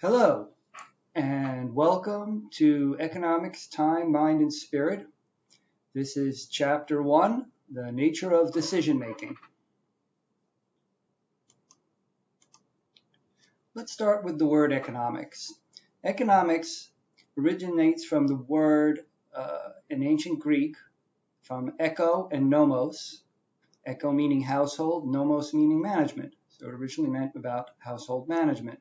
Hello, and welcome to Economics, Time, Mind, and Spirit. This is Chapter 1, The Nature of Decision Making. Let's start with the word economics. Economics originates from the word in ancient Greek from echo and nomos. Echo meaning household, nomos meaning management. So it originally meant about household management.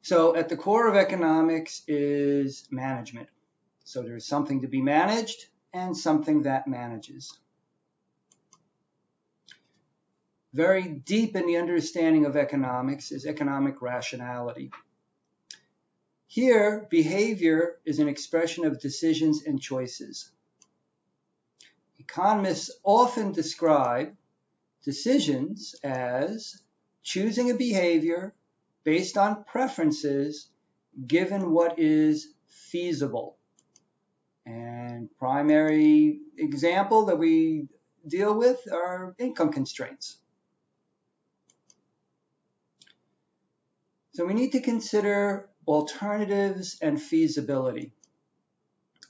So at the core of economics is management. So there's something to be managed and something that manages. Very deep in the understanding of economics is economic rationality. Here, behavior is an expression of decisions and choices. Economists often describe decisions as choosing a behavior based on preferences given what is feasible. And primary example that we deal with are income constraints. So we need to consider alternatives and feasibility.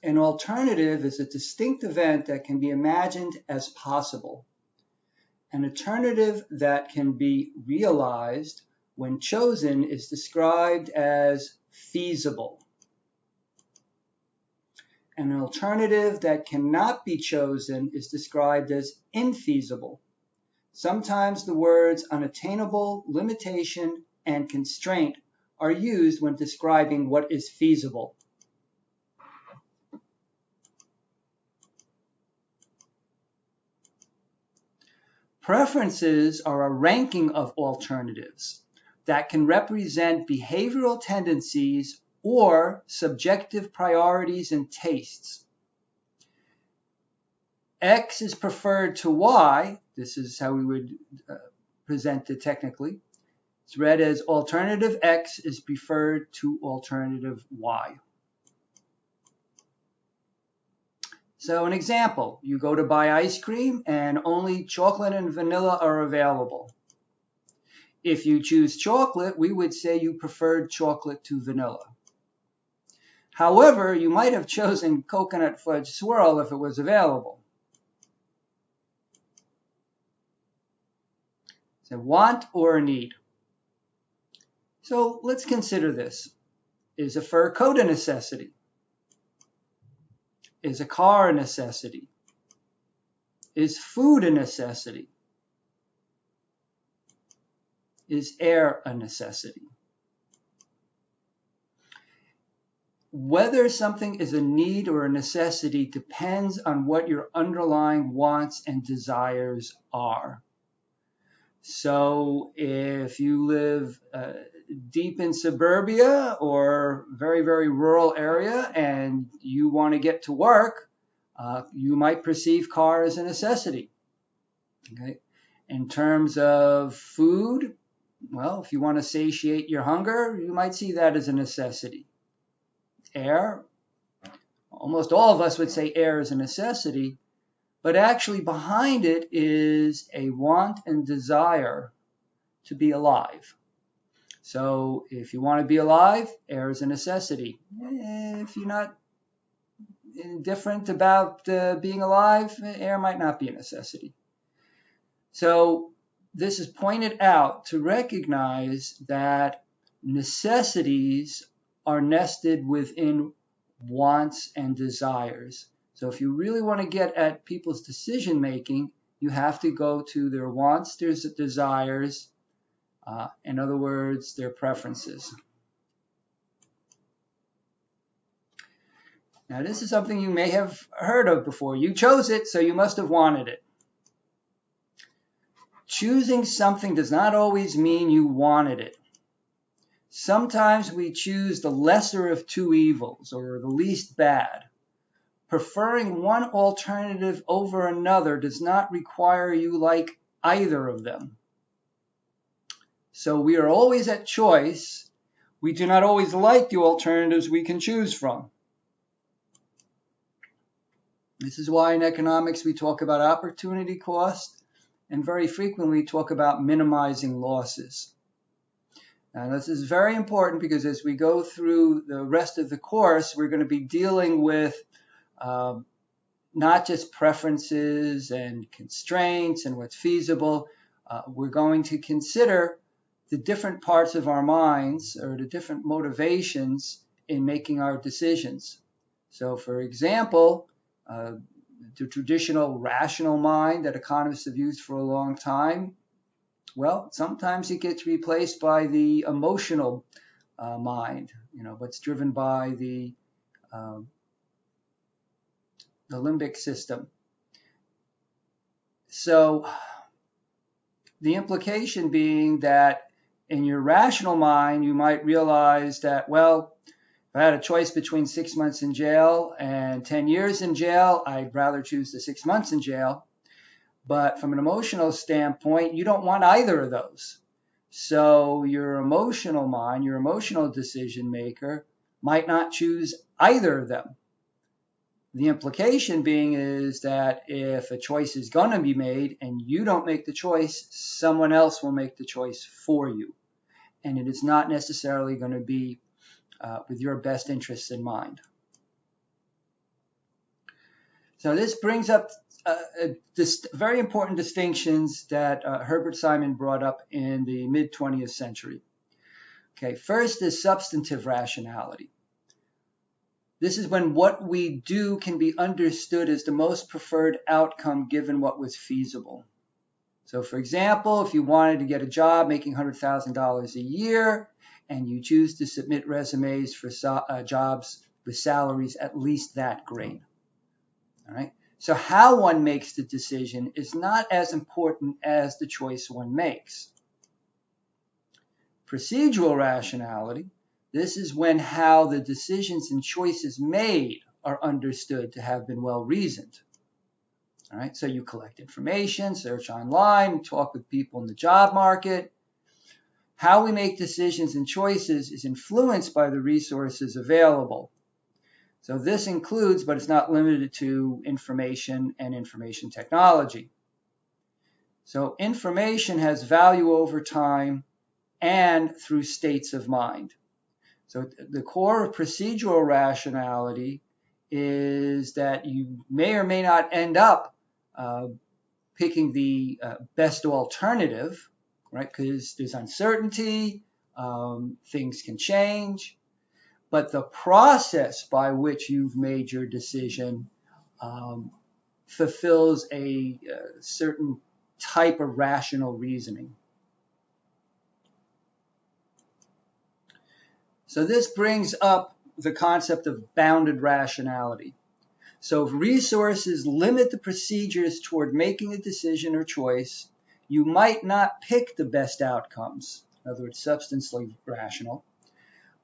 An alternative is a distinct event that can be imagined as possible. An alternative that can be realized when chosen is described as feasible. An alternative that cannot be chosen is described as infeasible. Sometimes the words unattainable, limitation, and constraint are used when describing what is feasible. Preferences are a ranking of alternatives that can represent behavioral tendencies or subjective priorities and tastes. X is preferred to Y. This is how we would present it technically. It's read as alternative X is preferred to alternative Y. So an example, you go to buy ice cream and only chocolate and vanilla are available. If you choose chocolate, we would say you preferred chocolate to vanilla. However, you might have chosen coconut fudge swirl if it was available. So want or need. So let's consider this. Is a fur coat a necessity? Is a car a necessity? Is food a necessity? Is air a necessity? Whether something is a need or a necessity depends on what your underlying wants and desires are. So if you live deep in suburbia or very, very rural area and you want to get to work, you might perceive car as a necessity. Okay. In terms of food, well, if you want to satiate your hunger, you might see that as a necessity. Air, almost all of us would say air is a necessity, but actually behind it is a want and desire to be alive. So if you want to be alive, air is a necessity. If you're not indifferent about being alive, air might not be a necessity. So this is pointed out to recognize that necessities are nested within wants and desires. So if you really want to get at people's decision making, you have to go to their wants, their desires, in other words, their preferences. Now this is something you may have heard of before. You chose it, so you must have wanted it. Choosing something does not always mean you wanted it. Sometimes we choose the lesser of two evils, or the least bad. Preferring one alternative over another does not require you like either of them. So we are always at choice. We do not always like the alternatives we can choose from. This is why in economics we talk about opportunity cost and very frequently talk about minimizing losses. Now, this is very important because as we go through the rest of the course, we're going to be dealing with not just preferences and constraints and what's feasible. We're going to consider the different parts of our minds or the different motivations in making our decisions. So, for example, the traditional rational mind that economists have used for a long time, well, sometimes it gets replaced by the emotional mind, what's driven by the limbic system. So the implication being that in your rational mind, you might realize that, well, if I had a choice between 6 months in jail and 10 years in jail, I'd rather choose the 6 months in jail. But from an emotional standpoint, you don't want either of those. So your emotional mind, your emotional decision maker, might not choose either of them. The implication being is that if a choice is going to be made and you don't make the choice, someone else will make the choice for you. And it is not necessarily going to be with your best interests in mind. So this brings up very important distinctions that Herbert Simon brought up in the mid-20th century. Okay, first is substantive rationality. This is when what we do can be understood as the most preferred outcome given what was feasible. So, for example, if you wanted to get a job making $100,000 a year and you choose to submit resumes for jobs with salaries at least that great. All right. So how one makes the decision is not as important as the choice one makes. Procedural rationality. This is when how the decisions and choices made are understood to have been well reasoned. All right, so you collect information, search online, talk with people in the job market. How we make decisions and choices is influenced by the resources available. So this includes, but it's not limited to, information and information technology. So information has value over time and through states of mind. So the core of procedural rationality is that you may or may not end up picking the best alternative, right? Because there's uncertainty, things can change, but the process by which you've made your decision fulfills a certain type of rational reasoning. So this brings up the concept of bounded rationality. So if resources limit the procedures toward making a decision or choice, you might not pick the best outcomes, in other words, substantially rational,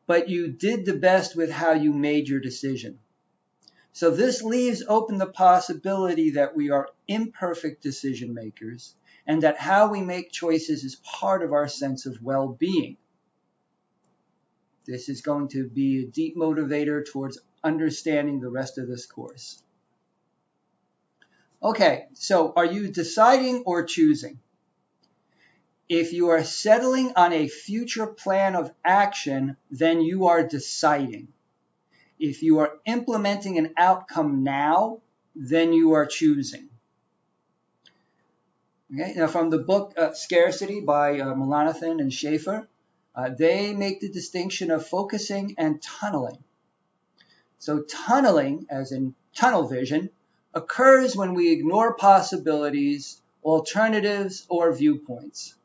but you did the best with how you made your decision. So this leaves open the possibility that we are imperfect decision makers and that how we make choices is part of our sense of well-being. This is going to be a deep motivator towards understanding the rest of this course. Okay, so are you deciding or choosing? If you are settling on a future plan of action, then you are deciding. If you are implementing an outcome now, then you are choosing. Okay, now from the book Scarcity by Mullainathan and Schaefer, they make the distinction of focusing and tunneling. So tunneling, as in tunnel vision, occurs when we ignore possibilities, alternatives, or viewpoints.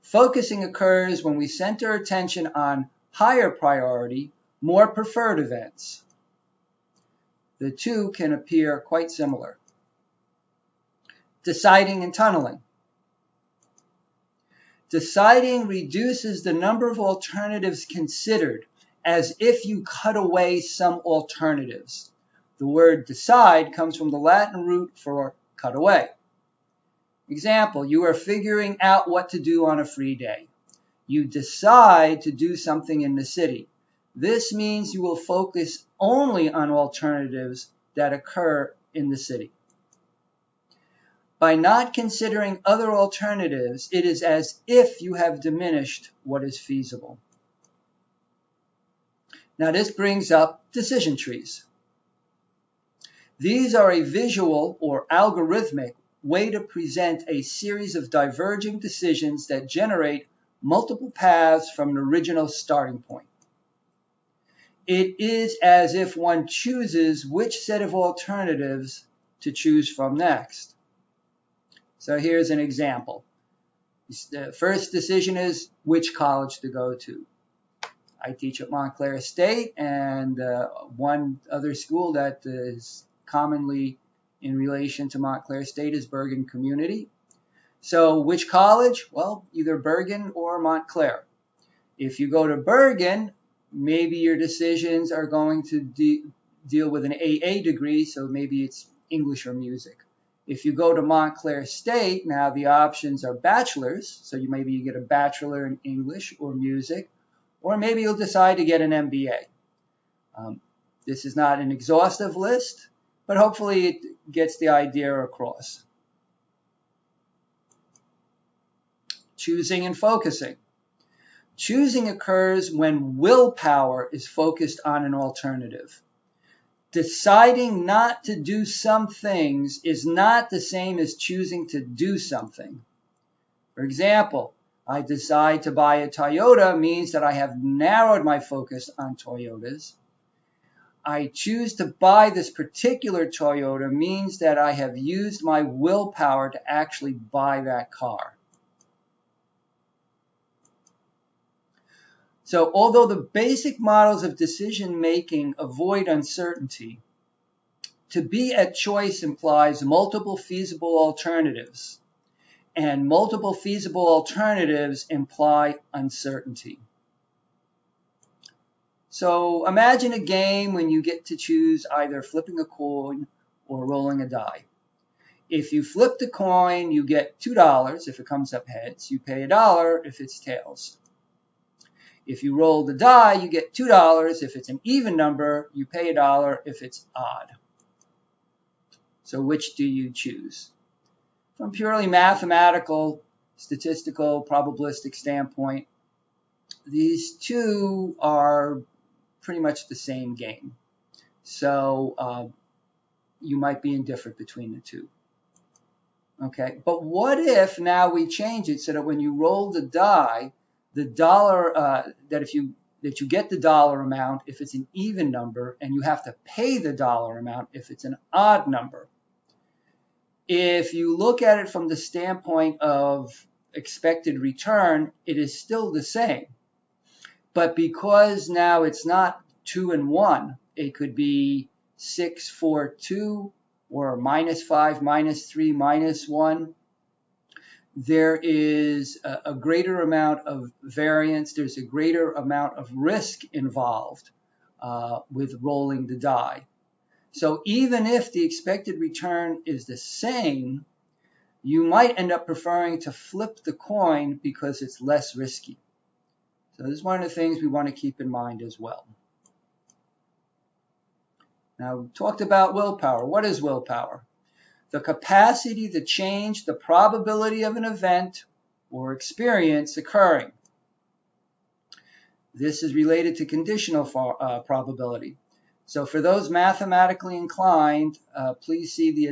Focusing occurs when we center attention on higher priority, more preferred events. The two can appear quite similar. Deciding and tunneling. Deciding reduces the number of alternatives considered, as if you cut away some alternatives. The word decide comes from the Latin root for cut away. Example, you are figuring out what to do on a free day. You decide to do something in the city. This means you will focus only on alternatives that occur in the city. By not considering other alternatives, it is as if you have diminished what is feasible. Now this brings up decision trees. These are a visual or algorithmic way to present a series of diverging decisions that generate multiple paths from an original starting point. It is as if one chooses which set of alternatives to choose from next. So here's an example. The first decision is which college to go to. I teach at Montclair State, and one other school that is commonly in relation to Montclair State is Bergen Community. So which college? Well, either Bergen or Montclair. If you go to Bergen, maybe your decisions are going to deal with an AA degree, so maybe it's English or music. If you go to Montclair State, now the options are bachelors, so maybe you get a bachelor in English or music, or maybe you'll decide to get an MBA. This is not an exhaustive list, but hopefully it gets the idea across. Choosing and focusing. Choosing occurs when willpower is focused on an alternative. Deciding not to do some things is not the same as choosing to do something. For example, I decide to buy a Toyota means that I have narrowed my focus on Toyotas. I choose to buy this particular Toyota means that I have used my willpower to actually buy that car. So although the basic models of decision making avoid uncertainty, to be at choice implies multiple feasible alternatives, and multiple feasible alternatives imply uncertainty. So imagine a game when you get to choose either flipping a coin or rolling a die. If you flip the coin, you get $2 if it comes up heads. You pay $1 if it's tails. If you roll the die, you get $2 if it's an even number. You pay $1 if it's odd. So which do you choose? From purely mathematical, statistical, probabilistic standpoint, these two are pretty much the same game. So you might be indifferent between the two. Okay, but what if now we change it so that when you roll the die, the dollar that you get the dollar amount if it's an even number, and you have to pay the dollar amount if it's an odd number. If you look at it from the standpoint of expected return, it is still the same. But because now it's not 2 and 1, it could be 6, 4, 2, or -5, -3, -1. There is a greater amount of variance. There's a greater amount of risk involved with rolling the die. So even if the expected return is the same, you might end up preferring to flip the coin because it's less risky. So this is one of the things we want to keep in mind as well. Now, we talked about willpower. What is willpower? The capacity to change the probability of an event or experience occurring. This is related to conditional probability. So for those mathematically inclined, please see the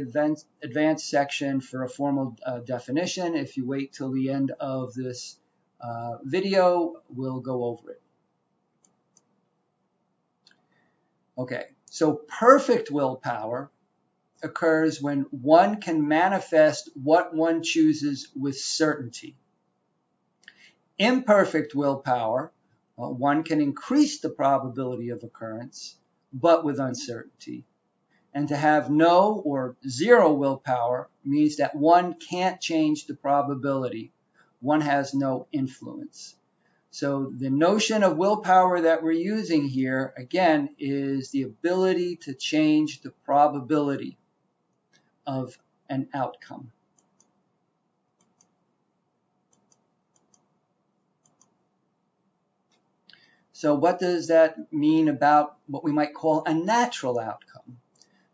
advanced section for a formal definition. If you wait till the end of this video, we'll go over it. Okay, so perfect willpower occurs when one can manifest what one chooses with certainty. Imperfect willpower, one can increase the probability of occurrence, but with uncertainty. And to have no or zero willpower means that one can't change the probability. One has no influence. So the notion of willpower that we're using here, again, is the ability to change the probability of an outcome. So what does that mean about what we might call a natural outcome?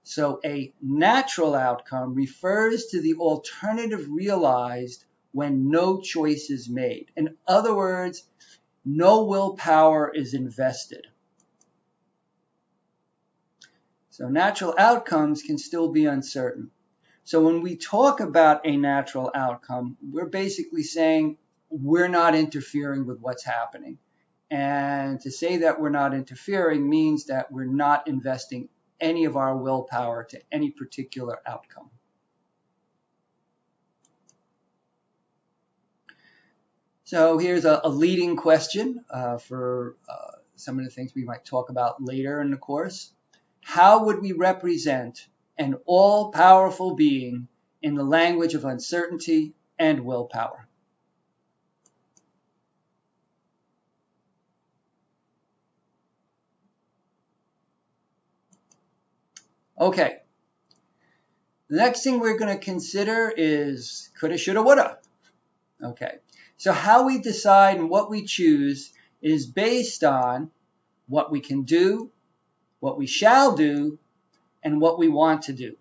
So a natural outcome refers to the alternative realized when no choice is made. In other words, no willpower is invested. So natural outcomes can still be uncertain. So when we talk about a natural outcome, we're basically saying we're not interfering with what's happening. And to say that we're not interfering means that we're not investing any of our willpower to any particular outcome. So here's a leading question for some of the things we might talk about later in the course. How would we represent an all-powerful being in the language of uncertainty and willpower? Okay, the next thing we're going to consider is coulda, shoulda, woulda. Okay, so how we decide and what we choose is based on what we can do, what we shall do, and what we want to do.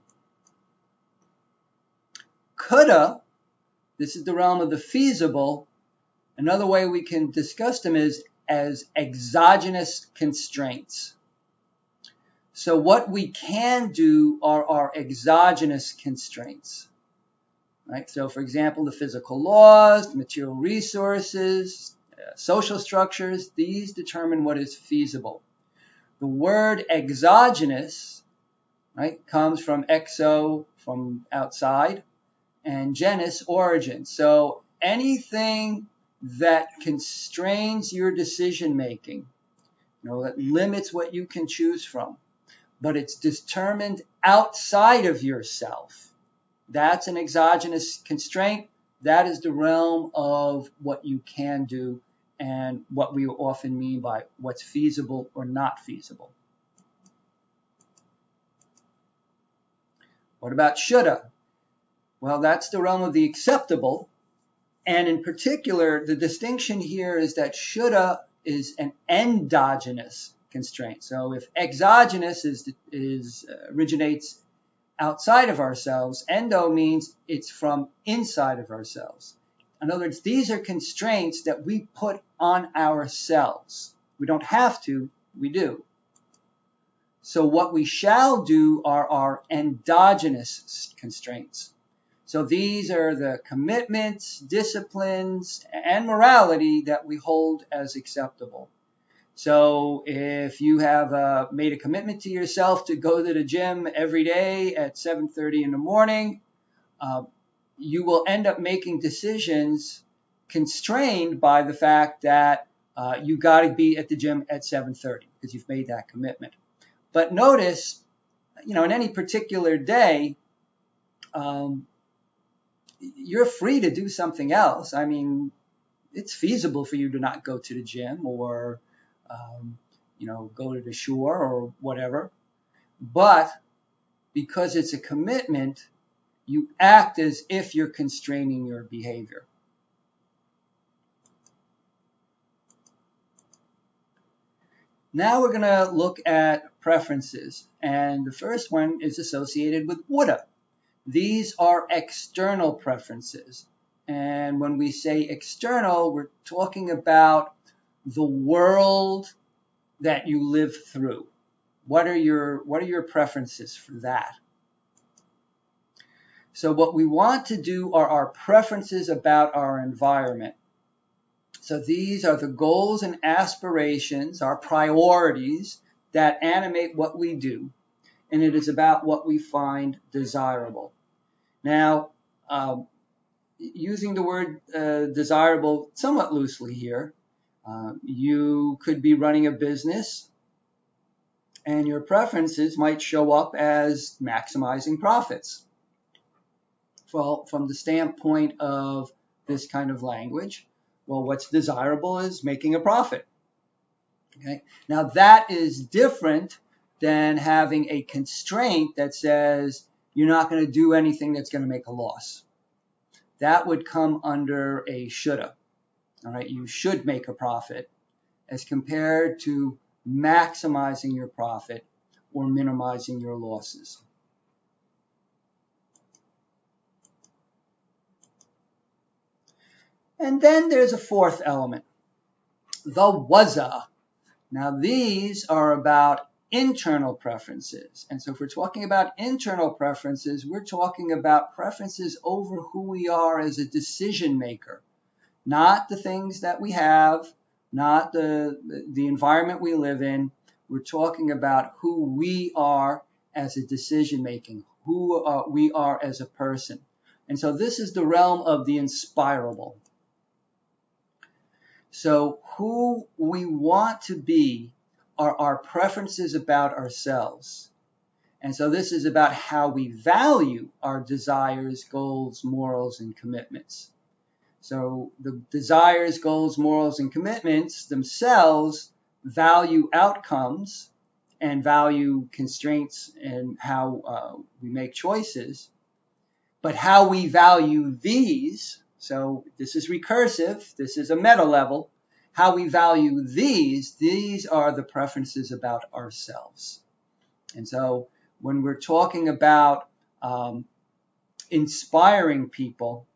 Coulda, this is the realm of the feasible. Another way we can discuss them is as exogenous constraints. So what we can do are our exogenous constraints. Right? So for example, the physical laws, the material resources, social structures, these determine what is feasible. The word exogenous, right, comes from exo, from outside, and genus, origin. So anything that constrains your decision making, that limits what you can choose from, but it's determined outside of yourself. That's an exogenous constraint. That is the realm of what you can do and what we often mean by what's feasible or not feasible. What about shoulda? Well, that's the realm of the acceptable. And in particular, the distinction here is that shoulda is an endogenous constraint. So if exogenous originates outside of ourselves, endo means it's from inside of ourselves. In other words, these are constraints that we put on ourselves. We don't have to, we do. So what we shall do are our endogenous constraints. So these are the commitments, disciplines, and morality that we hold as acceptable. So if you have made a commitment to yourself to go to the gym every day at 7:30 in the morning, you will end up making decisions constrained by the fact that you got to be at the gym at 7:30 because you've made that commitment. But notice, in any particular day, you're free to do something else. I mean, it's feasible for you to not go to the gym or go to the shore or whatever. But because it's a commitment, you act as if you're constraining your behavior. Now we're going to look at preferences. And the first one is associated with woulda. These are external preferences. And when we say external, we're talking about the world that you live through. What are your preferences for that? So what we want to do are our preferences about our environment. So these are the goals and aspirations, our priorities that animate what we do. And it is about what we find desirable. Now, using the word desirable somewhat loosely here, you could be running a business and your preferences might show up as maximizing profits. Well, from the standpoint of this kind of language, well, what's desirable is making a profit. Okay? Now, that is different than having a constraint that says you're not going to do anything that's going to make a loss. That would come under a shoulda. All right, you should make a profit as compared to maximizing your profit or minimizing your losses. And then there's a fourth element, the waza. Now these are about internal preferences. And so if we're talking about internal preferences, we're talking about preferences over who we are as a decision maker, not the things that we have, not the environment we live in. We're talking about who we are as a decision making, who we are as a person. And so this is the realm of the inspirable. So who we want to be are our preferences about ourselves. And so this is about how we value our desires, goals, morals, and commitments. So the desires, goals, morals, and commitments themselves value outcomes and value constraints in how we make choices. But how we value these, so this is recursive, this is a meta level, how we value these are the preferences about ourselves. And so when we're talking about inspiring people,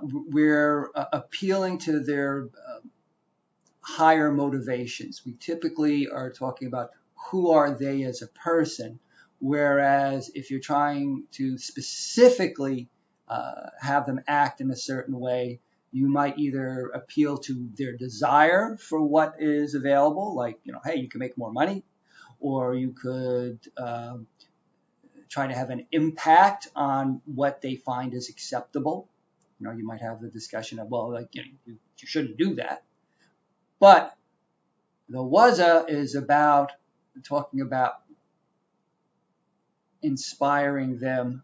we're appealing to their higher motivations. We typically are talking about who are they as a person, whereas if you're trying to specifically have them act in a certain way, you might either appeal to their desire for what is available, like, hey, you can make more money, or you could try to have an impact on what they find is acceptable. You might have the discussion of, well, like, you shouldn't do that. But the waza is about talking about inspiring them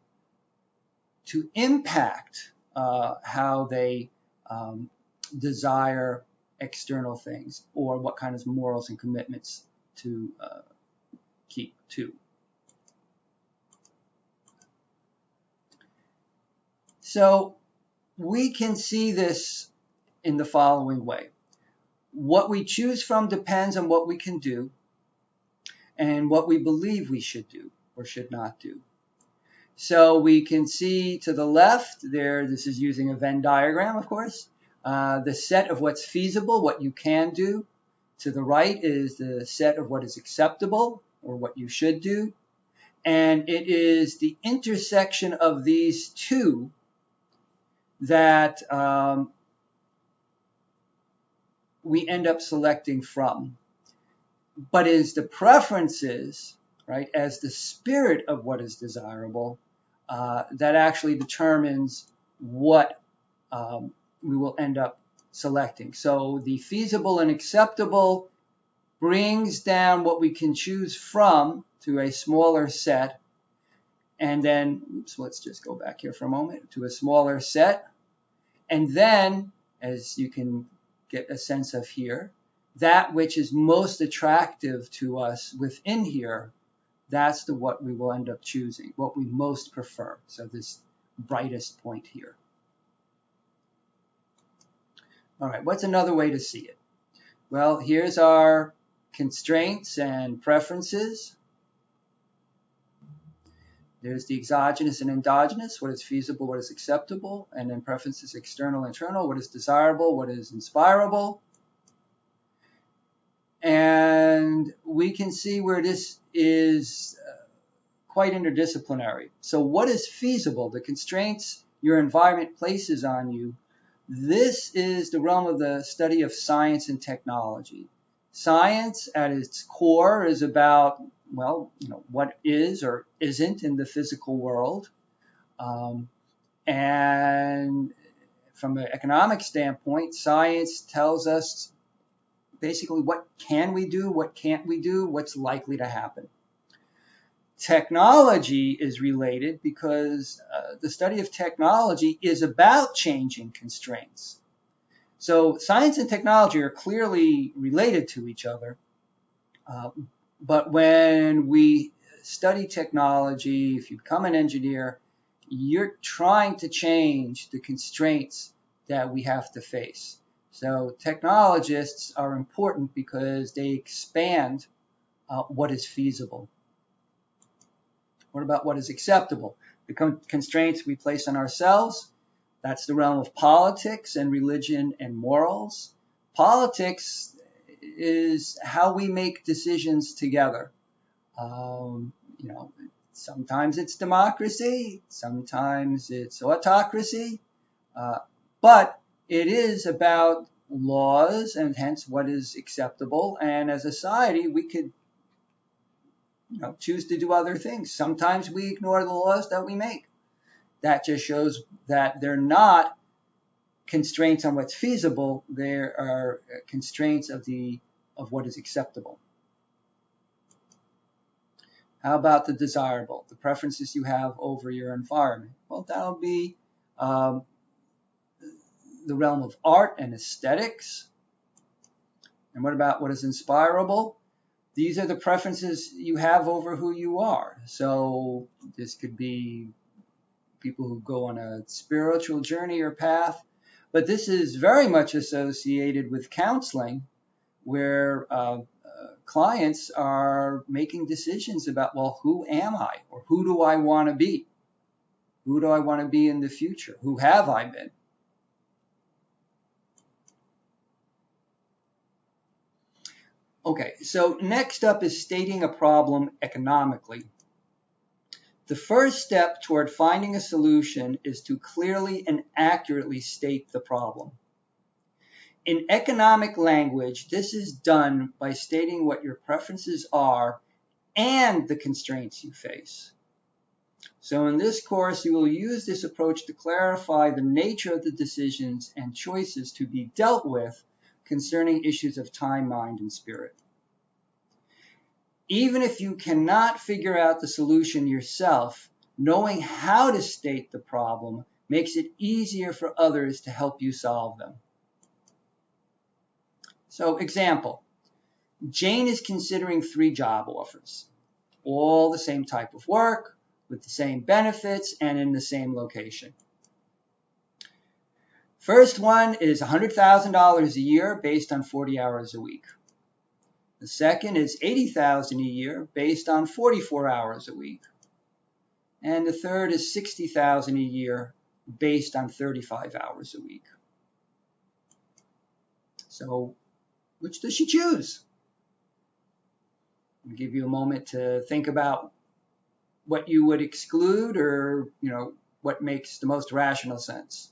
to impact how they desire external things, or what kind of morals and commitments to keep to. So we can see this in the following way. What we choose from depends on what we can do and what we believe we should do or should not do. So we can see to the left there, this is using a Venn diagram, of course, the set of what's feasible, what you can do. To the right is the set of what is acceptable or what you should do. And it is the intersection of these two that we end up selecting from. But is the preferences, right, as the spirit of what is desirable, that actually determines what we will end up selecting. So the feasible and acceptable brings down what we can choose from to a smaller set. And then, let's just go back here for a moment, to a smaller set. And then, as you can get a sense of here, that which is most attractive to us within here, that's what we will end up choosing, what we most prefer. So this brightest point here. All right, what's another way to see it? Well, here's our constraints and preferences. There's the exogenous and endogenous, what is feasible, what is acceptable, and then preferences external, internal, what is desirable, what is inspirable. And we can see where this is quite interdisciplinary. So what is feasible? The constraints your environment places on you. This is the realm of the study of science and technology. Science at its core is about, well, what is or isn't in the physical world. And from an economic standpoint, science tells us basically what can we do, what can't we do, what's likely to happen. Technology is related because the study of technology is about changing constraints. So science and technology are clearly related to each other. But when we study technology, if you become an engineer, you're trying to change the constraints that we have to face. So technologists are important because they expand what is feasible. What about what is acceptable? The constraints we place on ourselves, That's the realm of politics and religion and morals. Politics is how we make decisions together. You know, sometimes it's democracy, sometimes it's autocracy, but it is about laws and hence what is acceptable. And as a society, we could, choose to do other things. Sometimes we ignore the laws that we make. That just shows that they're not constraints on what's feasible. There are constraints of what is acceptable. How about the desirable, the preferences you have over your environment? Well, that'll be the realm of art and aesthetics. And what about what is inspirable? These are the preferences you have over who you are. So this could be people who go on a spiritual journey or path, but this is very much associated with counseling, where clients are making decisions about, well, who am I, or who do I want to be? Who do I want to be in the future? Who have I been? Okay, so next up is stating a problem economically. The first step toward finding a solution is to clearly and accurately state the problem. In economic language, this is done by stating what your preferences are and the constraints you face. So in this course, you will use this approach to clarify the nature of the decisions and choices to be dealt with concerning issues of time, mind, and spirit. Even if you cannot figure out the solution yourself, knowing how to state the problem makes it easier for others to help you solve them. So, example, Jane is considering 3 job offers, all the same type of work, with the same benefits, and in the same location. First one is $100,000 a year based on 40 hours a week. The second is $80,000 a year based on 44 hours a week. And the third is $60,000 a year based on 35 hours a week. So, which does she choose? I'll give you a moment to think about what you would exclude, or, what makes the most rational sense.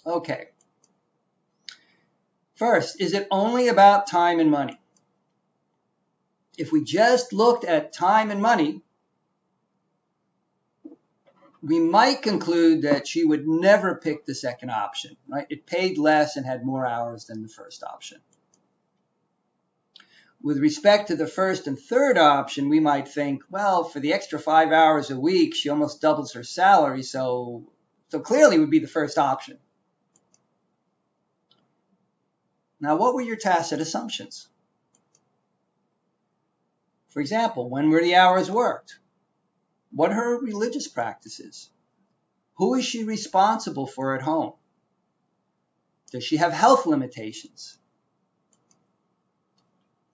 Okay. First, is it only about time and money? If we just looked at time and money, we might conclude that she would never pick the second option, right? It paid less and had more hours than the first option. With respect to the first and third option, we might think, well, for the extra 5 hours a week, she almost doubles her salary, so clearly it would be the first option. Now, what were your tacit assumptions? For example, when were the hours worked? What are her religious practices? Who is she responsible for at home? Does she have health limitations?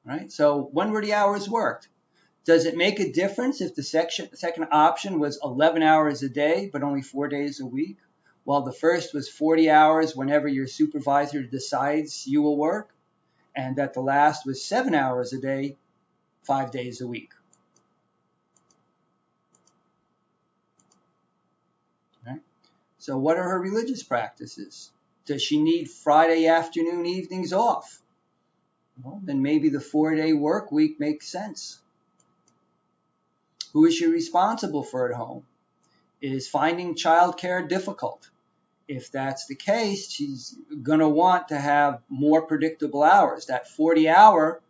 Right? So when were the hours worked? Does it make a difference if the second option was 11 hours a day, but only 4 days a week, while the first was 40 hours whenever your supervisor decides you will work, and that the last was 7 hours a day, 5 days a week? Right? So what are her religious practices? Does she need Friday afternoon, evenings off? Well, then maybe the 4-day work week makes sense. Who is she responsible for at home? Is finding childcare difficult? If that's the case, she's going to want to have more predictable hours. That 40-hour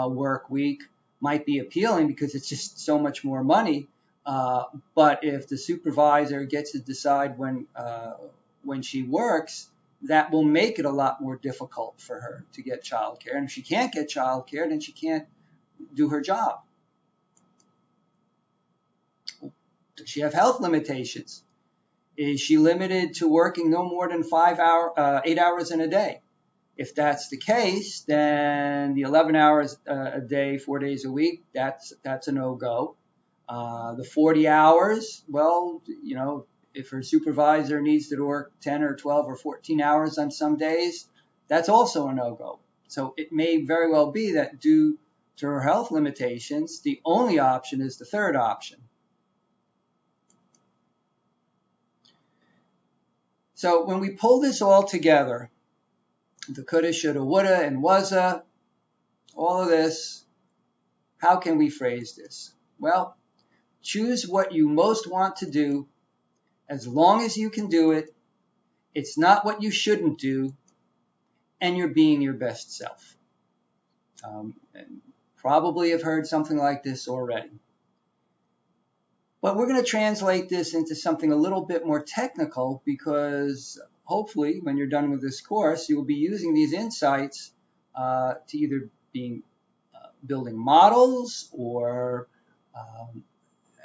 work week might be appealing because it's just so much more money. But if the supervisor gets to decide when she works, that will make it a lot more difficult for her to get childcare. And if she can't get childcare, then she can't do her job. Does she have health limitations? Is she limited to working no more than 8 hours in a day? If that's the case, then the 11 hours a day, 4 days a week, that's a no-go. The 40 hours, well, if her supervisor needs to work 10 or 12 or 14 hours on some days, that's also a no-go. So it may very well be that due to her health limitations, the only option is the third option. So when we pull this all together, the coulda, shoulda, woulda, and wasda, all of this, how can we phrase this? Well, choose what you most want to do as long as you can do it. It's not what you shouldn't do, and you're being your best self. And probably have heard something like this already. But we're going to translate this into something a little bit more technical, because hopefully when you're done with this course, you will be using these insights to either be building models or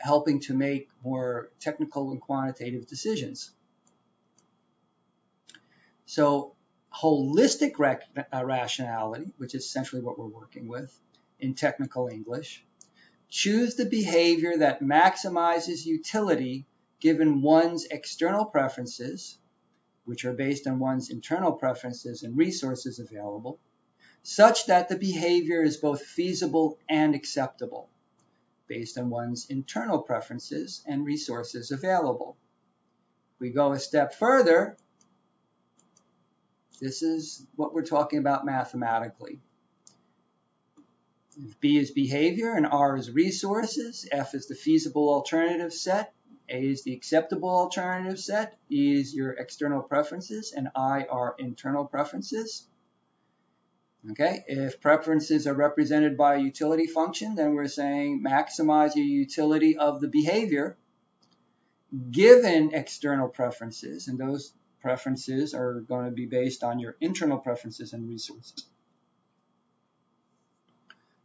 helping to make more technical and quantitative decisions. So holistic rationality, which is essentially what we're working with in technical English, choose the behavior that maximizes utility given one's external preferences, which are based on one's internal preferences and resources available, such that the behavior is both feasible and acceptable, based on one's internal preferences and resources available. We go a step further. This is what we're talking about mathematically. If B is behavior and R is resources, F is the feasible alternative set, A is the acceptable alternative set, E is your external preferences, and I are internal preferences. Okay, if preferences are represented by a utility function, then we're saying maximize your utility of the behavior given external preferences, and those preferences are going to be based on your internal preferences and resources,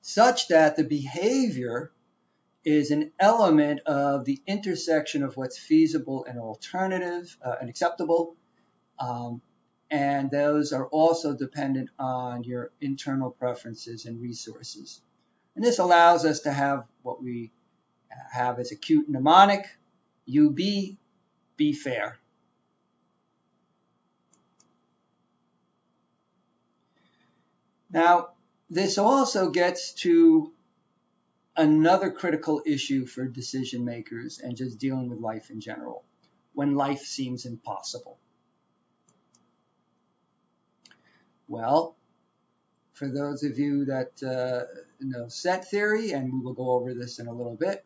such that the behavior is an element of the intersection of what's feasible and alternative and acceptable, and those are also dependent on your internal preferences and resources. And this allows us to have what we have as acute mnemonic, UB, be fair. Now, this also gets to another critical issue for decision makers and just dealing with life in general, when life seems impossible. Well, for those of you that know set theory, and we will go over this in a little bit,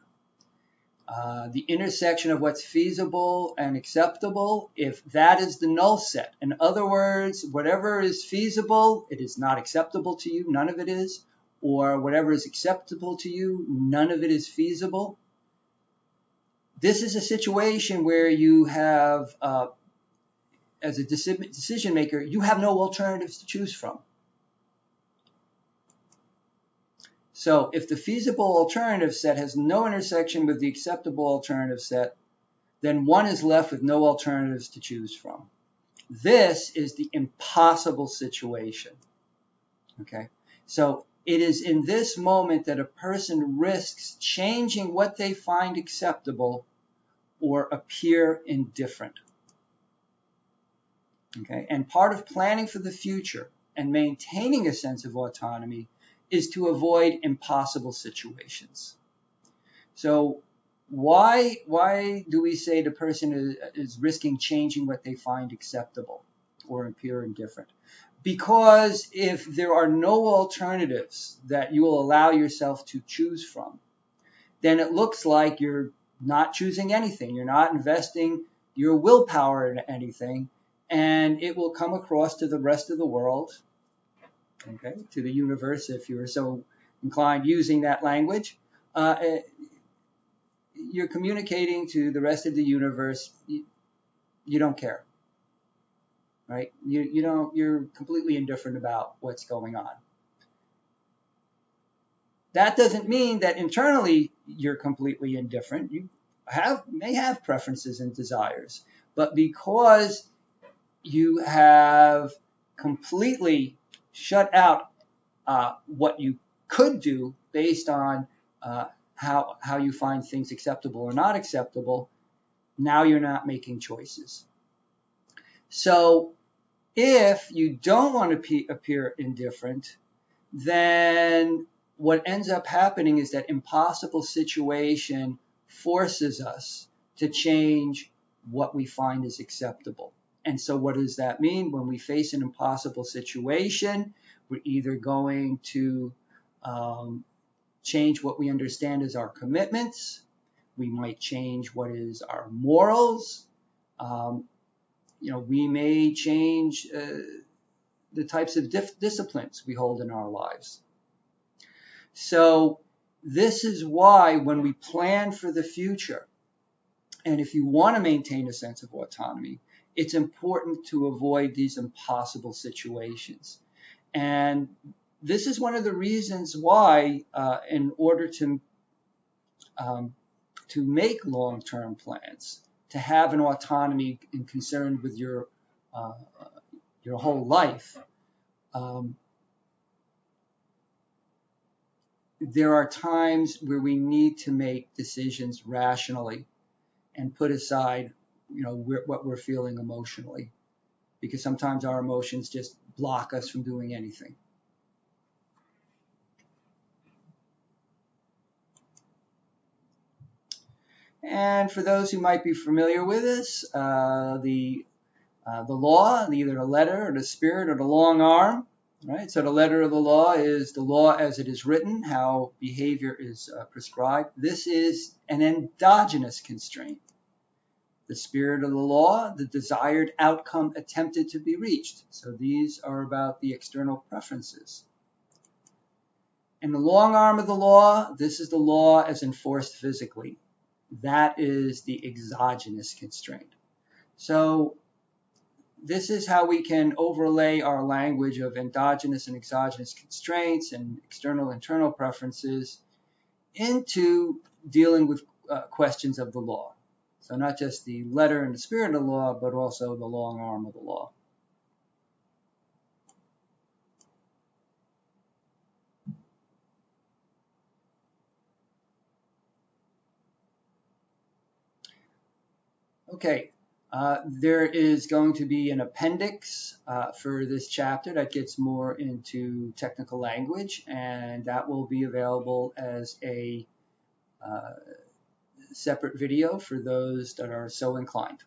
the intersection of what's feasible and acceptable, if that is the null set, in other words, whatever is feasible, it is not acceptable to you, none of it is, or whatever is acceptable to you, none of it is feasible. This is a situation where you have, as a decision maker, you have no alternatives to choose from. So if the feasible alternative set has no intersection with the acceptable alternative set, then one is left with no alternatives to choose from. This is the impossible situation. Okay? So it is in this moment that a person risks changing what they find acceptable or appear indifferent. Okay? And part of planning for the future and maintaining a sense of autonomy is to avoid impossible situations. So why do we say the person is risking changing what they find acceptable or appear indifferent? Because if there are no alternatives that you will allow yourself to choose from, then it looks like you're not choosing anything. You're not investing your willpower in anything, and it will come across to the rest of the world, okay, to the universe, if you're so inclined using that language. You're communicating to the rest of the universe, you don't care, right? You're completely indifferent about what's going on. That doesn't mean that internally you're completely indifferent. You may have preferences and desires, but because you have completely shut out what you could do based on how you find things acceptable or not acceptable, now you're not making choices. So if you don't want to appear indifferent, then what ends up happening is that impossible situation forces us to change what we find is acceptable. And so what does that mean? When we face an impossible situation, we're either going to change what we understand as our commitments. We might change what is our morals. We may change the types of disciplines we hold in our lives. So this is why when we plan for the future, and if you want to maintain a sense of autonomy, it's important to avoid these impossible situations. And this is one of the reasons why, in order to make long-term plans, to have an autonomy and concern with your whole life, there are times where we need to make decisions rationally and put aside, what we're feeling emotionally, because sometimes our emotions just block us from doing anything. And for those who might be familiar with this, the law, either the letter or the spirit or the long arm, right? So the letter of the law is the law as it is written, how behavior is prescribed. This is an endogenous constraint. The spirit of the law, the desired outcome attempted to be reached. So these are about the external preferences. And the long arm of the law, this is the law as enforced physically. That is the exogenous constraint. So this is how we can overlay our language of endogenous and exogenous constraints and external internal preferences into dealing with questions of the law. So not just the letter and the spirit of the law, but also the long arm of the law. Okay, there is going to be an appendix for this chapter that gets more into technical language, and that will be available as a separate video for those that are so inclined.